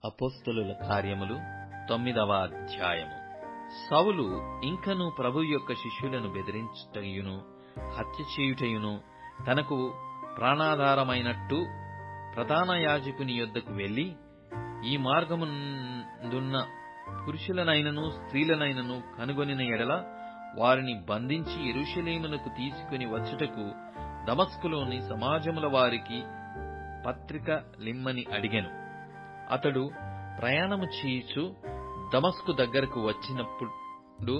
అపోస్తలుల కార్యములు 9వ అధ్యాయము. సౌలు ఇంకను ప్రభు యొక్క శిష్యులను బెదిరించుటయును హత్య చేయుటయును తనకు ప్రాణాధారమైనట్టు ప్రధాన యాజకుని యొద్దకు వెళ్లి, ఈ మార్గముందున్న పురుషులనైనను స్త్రీలనైనను కనుగొనిన ఎడల వారిని బంధించి యెరూషలేమునకు తీసుకుని వచ్చుటకు దమస్కులోని సమాజముల వారికి పత్రిక లిమ్మని అడిగెను. అతడు ప్రయాణము చేయుచు దమస్కు దగ్గరకు వచ్చినప్పుడు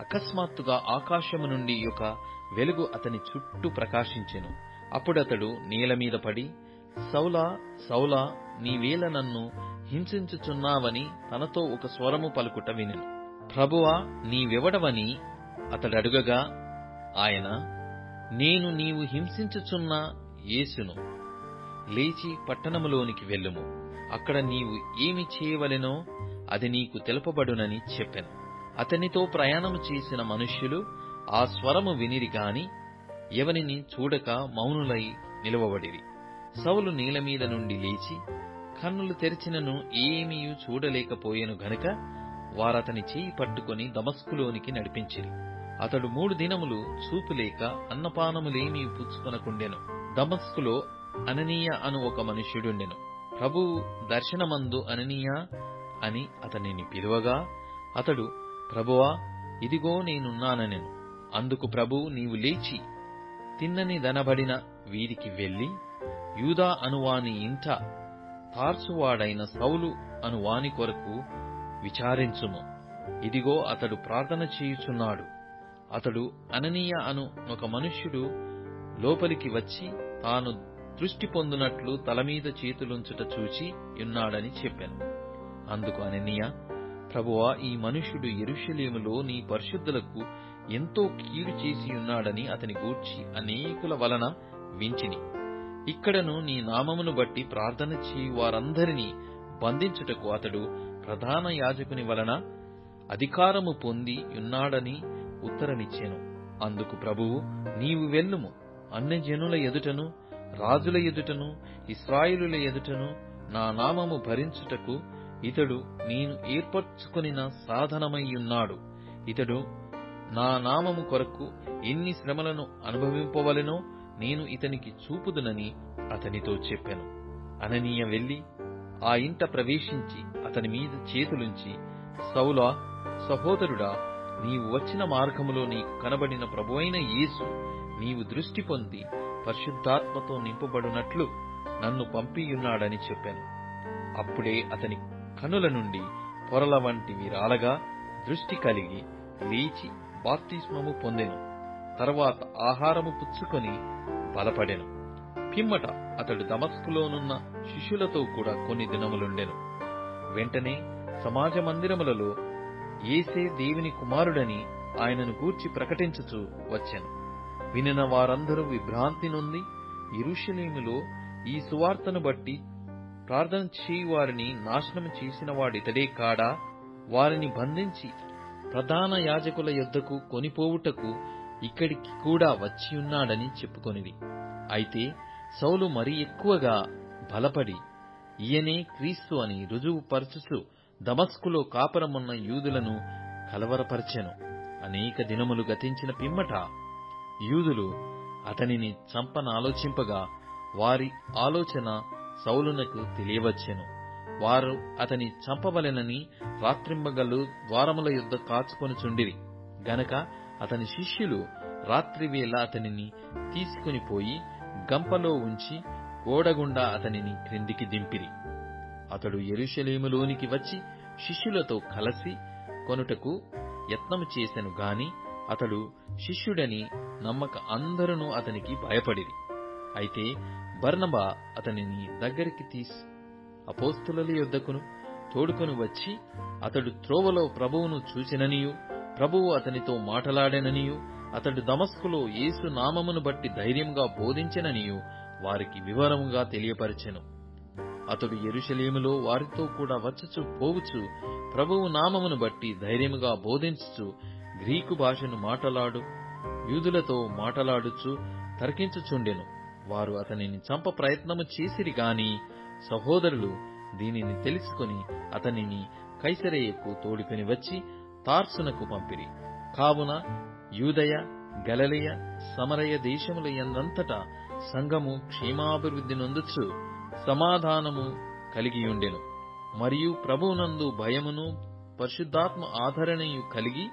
అకస్మాత్తుగా ఆకాశము నుండి ఒక వెలుగు అతని చుట్టూ ప్రకాశించెను. అప్పుడతడు నేల మీద పడి, సౌలా సౌలా, నీవేళ నన్ను హింసించుచున్నావని తనతో ఒక స్వరము పలుకుట వినెను. ప్రభువా, నీవెవడవని అతడడుగగా ఆయన, నేను నీవు హింసించుచున్న యేసును. లేచి పట్టణములోనికి వెళ్ళుము, అక్కడ నీవు ఏమి చేయవలెనో అది నీకు తెలుపబడునని చెప్పెను. అతనితో ప్రయాణము చేసిన మనుష్యులు ఆ స్వరము వినిరి గాని ఎవనిని చూడక మౌనులై నిలువబడిరి. సౌలు నేల మీద నుండి లేచి కన్నులు తెరిచినను ఏమీ చూడలేకపోయెను గనుక వారతని చేయి పట్టుకొని దమస్కులోనికి నడిపించిరి. అతడు 3 దినములు చూపులేక అన్నపానములేమీ పుచ్చుకొనకుండెను. దమస్కులో అననీయ అను ఒక మనుష్యుడుండెను. ప్రభువు దర్శనమందు అననీయ అని అతనిని పిలువగా అతడు, ప్రభువా, ఇదిగో నేనున్నాననెను. అందుకు ప్రభువు, నీవు లేచి తిన్నని దనబడిన వీధికి వెళ్లి యూదా అనువాని ఇంట తార్సువాడైన సౌలు అనువాని కొరకు విచారించుము. ఇదిగో అతడు ప్రార్థన చేయుచున్నాడు. అతడు అననీయ అను ఒక మనుష్యుడు లోపలికి వచ్చి తాను దృష్టి పొందునట్లు తలమీద చేతులుంచుట చూచి యున్నాడని చెప్పాను. అందుకు అననీయ, ప్రభువా, ఈ మనుష్యుడు యెరూషలేములో నీ పరిశుద్ధులకు ఎంతో కీడు చేసియున్నాడని అతని గూర్చి అనేకుల వలన వింటిని. ఇక్కడను నీ నామమును బట్టి ప్రార్థన చేయు వారందరినీ బంధించుటకు అతడు ప్రధాన యాజకుని వలన అధికారము పొంది యున్నాడని ఉత్తరమిచ్చెను. అందుకు ప్రభువు, నీవు వెళ్ళుము, అన్యజనుల ఎదుటను రాజుల ఎదుటను ఇశ్రాయేలుల ఎదుటను నా నామము భరించుటకు ఇతడు నేను ఏర్పరచుకొనిన సాధనమయ్యున్నాడు. ఇతడు నా నామము కొరకు ఎన్ని శ్రమలను అనుభవింపవలెనో నేను ఇతనికి చూపుదునని అతనితో చెప్పెను. అననీయ వెళ్లి ఆ ఇంట ప్రవేశించి అతని మీద చేతులుంచి, సౌలా, సహోదరుడా, నీవు వచ్చిన మార్గములో నీకు కనబడిన ప్రభువైన యేసు నీవు దృష్టి పొంది పరిశుద్ధాత్మతో నింపబడినట్లు నన్ను పంపియున్నాడని చెప్పాను. అప్పుడే అతని కనుల నుండి పొరల వంటివి రాలగా దృష్టి కలిగి లేచి బాప్తిస్మము పొందెను. తర్వాత ఆహారము పుచ్చుకొని బలపడెను. పిమ్మట అతడు దమస్కులోనున్న శిష్యులతో కూడా కొన్ని దినములుండెను. వెంటనే సమాజ మందిరములలో యేసే దేవుని కుమారుడని ఆయనను గూర్చి ప్రకటించుచూ వచ్చెను. వినిన వారందరూ విభ్రాంతి నొంది, యెరూషలేములో ఈ సువార్తను బట్టి ప్రార్థన చేయు వారిని నాశనం చేసిన వాడితడే కాడా, వారిని బంధించి ప్రధాన యాజకుల యొద్దకు కొనిపోవుటకు ఇక్కడికి కూడా వచ్చియున్నాడని చెప్పుకొనిది. అయితే సౌలు మరి ఎక్కువగా బలపడి ఈయనే క్రీస్తు అని రుజువు పరచుచు దమస్కులో కాపురమున్న యూదులను కలవరపరచెను. అనేక దినములు గతించిన పిమ్మట యూదులు అతనిని చంపనాలోచింపగా వారి ఆలోచన సౌలునకు తెలియవచ్చెను. వారు అతని చంపవలెనని రాత్రింబగళ్ళు ద్వారముల యొద్ద కాచుకొనుచుండిరి గనక అతని శిష్యులు రాత్రివేళ అతనిని తీసుకుని పోయి గంపలో ఉంచి గోడగుండా అతనిని క్రిందికి దింపిరి. అతడు యెరూషలేములోనికి వచ్చి శిష్యులతో కలసి కొనుటకు యత్నము చేసెను గాని అతడు శిష్యుడని నమ్మక అందరూ అతనికి భయపడిరి. అయితే బర్నబా అతనిని దగ్గరికి తీసి అపోస్తలుల యొద్దకును తోడుకొని వచ్చి అతడు త్రోవలో ప్రభువును చూచెననియు ప్రభువు అతనితో మాటలాడెననియు అతడు దమస్కులో యేసు నామమును బట్టి ధైర్యంగా బోధించెననియు వారికి వివరముగా తెలియపరచెను. అతడు యెరూషలేములో వారితో కూడా వచ్చుచు పోవుచు ప్రభువు నామమును బట్టి ధైర్యముగా బోధించుచు గ్రీకు భాషను మాటలాడు యూదులతో మాటలాడుచు తర్కించుచుండెను. వారు అతనిని చంప ప్రయత్నము చేసిరి గాని సహోదరులు దీనిని తెలుసుకొని అతనిని కైసరయ్యకు తోడుకొని వచ్చి తార్సునకు పంపిరి. కావున యూదయ, గలిలయ, సమరయ దేశముల యందంతటా సంఘము క్షేమాభివృద్ధి నొందుచు సమాధానము కలిగియుండెను. మరియు ప్రభువునందు భయమును పరిశుద్ధాత్మ ఆదరణయు కలిగి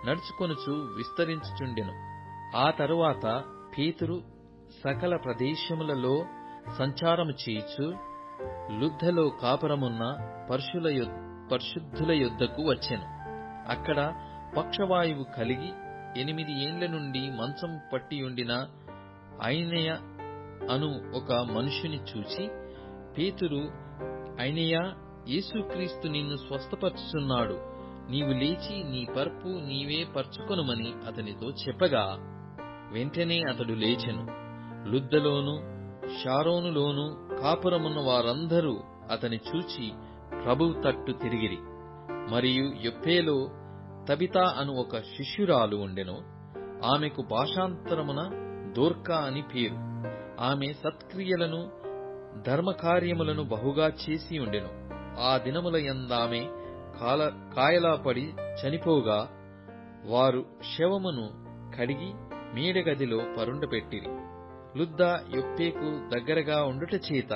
నడుచుకొనుచు విస్తరించుచుండెను. ఆ తరువాత పేతురు సకల ప్రదేశములలో సంచారము చేయుచు లుద్దలో కాపురమున్న పరిశుద్ధుల యొద్దకు వచ్చెను. అక్కడ పక్షవాయువు కలిగి 8 ఏండ్ల నుండి మంచము పట్టియుండిన ఐనేయ అను ఒక మనుషుని చూచి, పేతురు, ఐనేయ, యేసుక్రీస్తు నిన్ను స్వస్థపరచుచున్నాడు, నీవు లేచి నీ పరుపు నీవే పరచుకొనుమని అతనితో చెప్పగా, వెంటనే అతడు లేచెను. లుద్దలోను షారోనులోను కాపురమున్న వారందరూ అతని చూచి ప్రభువు తట్టు తిరిగిరి. మరియు యొప్పేలో తబితా అను ఒక శిష్యురాలు ఉండెను. ఆమెకు భాషాంతరమున దోర్కా అని పేరు. ఆమె సత్క్రియలను ధర్మకార్యములను బహుగా చేసి ఉండెను. ఆ దినముల యందామె కాయలాపడి చనిపోగా వారు శవమును కడిగి మేడగదిలో పరుండపెట్టిరి. లుద్ద యొప్పేకు దగ్గరగా ఉండుట చేత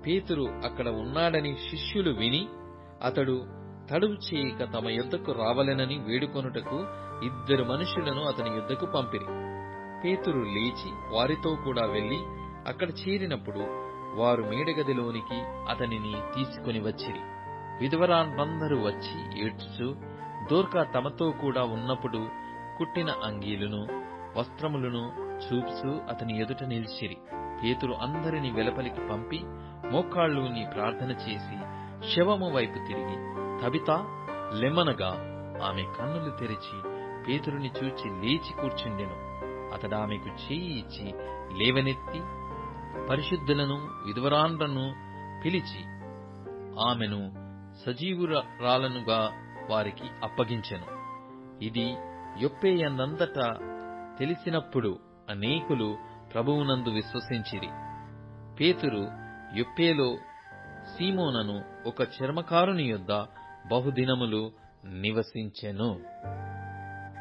పేతురు అక్కడ ఉన్నాడని శిష్యులు విని అతడు తడువు చేయక తమ యొద్దకు రావలెనని వేడుకొనుటకు 2 మనుషులను అతని యొద్దకు పంపిరి. పేతురు లేచి వారితో కూడా వెళ్లి అక్కడ చేరినప్పుడు వారు మేడగదిలోనికి అతనిని తీసుకుని వచ్చిరి. విధవరాండ్రందరూ వచ్చి ఏడ్చుచు దోర్కా తమతో కూడా ఉన్నప్పుడు కుట్టిన అంగీలును వస్త్రములను చూపుచూ అతని ఎదుట నిలిచిరి. పేతురు అందరిని వెలుపలికి పంపి మోకాళ్ళూని ప్రార్థన చేసి శవము వైపు తిరిగి, తబితా, లెమ్మనగా ఆమె కన్నులు తెరిచి పేతురుని చూచి లేచి కూర్చుండెను. అతడామెకు చేయి ఇచ్చి లేవనెత్తి పరిశుద్ధులను విధవరాండ్రను పిలిచి ఆమెను సజీవురాలనుగా వారికి అప్పగించెను. ఇది యొప్పేయందంతటా తెలిసినప్పుడు అనేకులు ప్రభువునందు విశ్వసించిరి. పేతురు యొప్పేలో సీమోనను ఒక చర్మకారుని యొద్ద బహుదినములు నివసించెను.